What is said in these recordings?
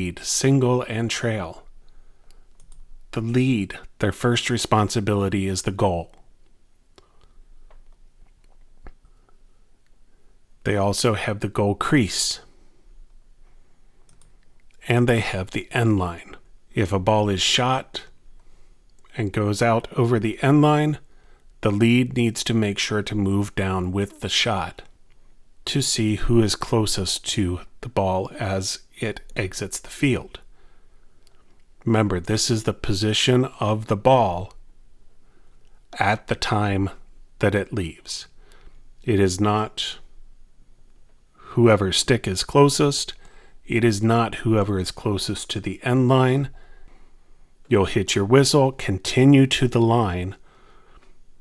lead, single, and trail. The lead, their first responsibility is the goal. They also have the goal crease. And they have the end line. If a ball is shot and goes out over the end line, the lead needs to make sure to move down with the shot to see who is closest to the ball as it exits the field. Remember, this is the position of the ball at the time that it leaves. It is not whoever's stick is closest. It is not whoever is closest to the end line. You'll hit your whistle, continue to the line,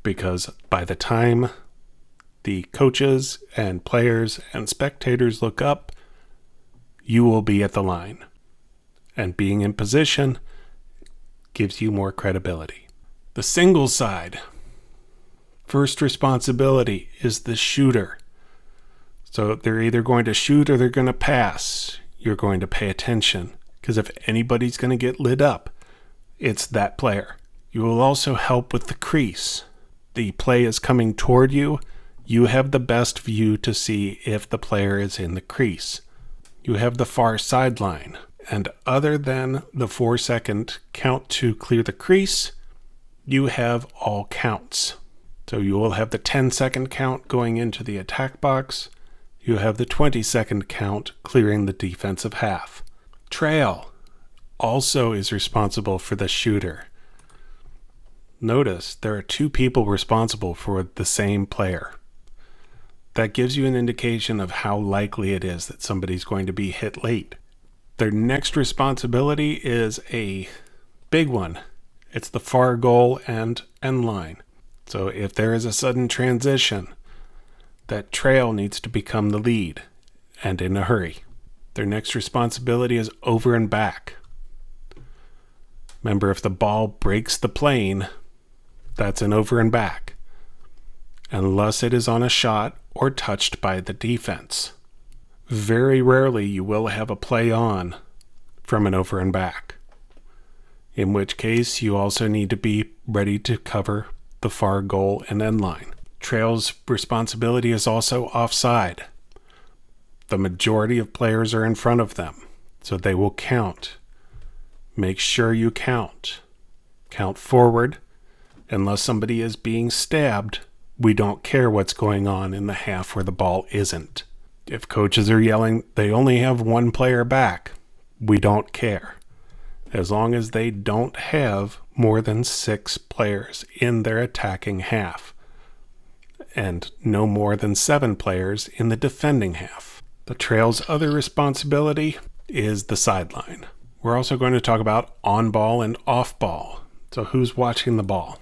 because by the time the coaches and players and spectators look up, you will be at the line. And being in position gives you more credibility. The single side, first responsibility is the shooter. So they're either going to shoot or they're going to pass. You're going to pay attention, because if anybody's going to get lit up, it's that player. You will also help with the crease. The play is coming toward you. You have the best view to see if the player is in the crease. You have the far sideline. And other than the 4-second count to clear the crease, you have all counts. So you will have the 10-second count going into the attack box. You have the 20-second count clearing the defensive half. Trail also is responsible for the shooter. Notice there are two people responsible for the same player. That gives you an indication of how likely it is that somebody's going to be hit late. Their next responsibility is a big one. It's the far goal and end line. So if there is a sudden transition, that trail needs to become the lead, and in a hurry. Their next responsibility is over and back. Remember, if the ball breaks the plane, that's an over and back, unless it is on a shot or touched by the defense. Very rarely you will have a play on from an over and back, in which case you also need to be ready to cover the far goal and end line. Trail's responsibility is also offside. The majority of players are in front of them, so they will count. Make sure you count. Count forward. Unless somebody is being stabbed, we don't care what's going on in the half where the ball isn't. If coaches are yelling, they only have one player back, we don't care. As long as they don't have more than 6 players in their attacking half, and no more than 7 players in the defending half. The trail's other responsibility is the sideline. We're also going to talk about on ball and off ball. So who's watching the ball?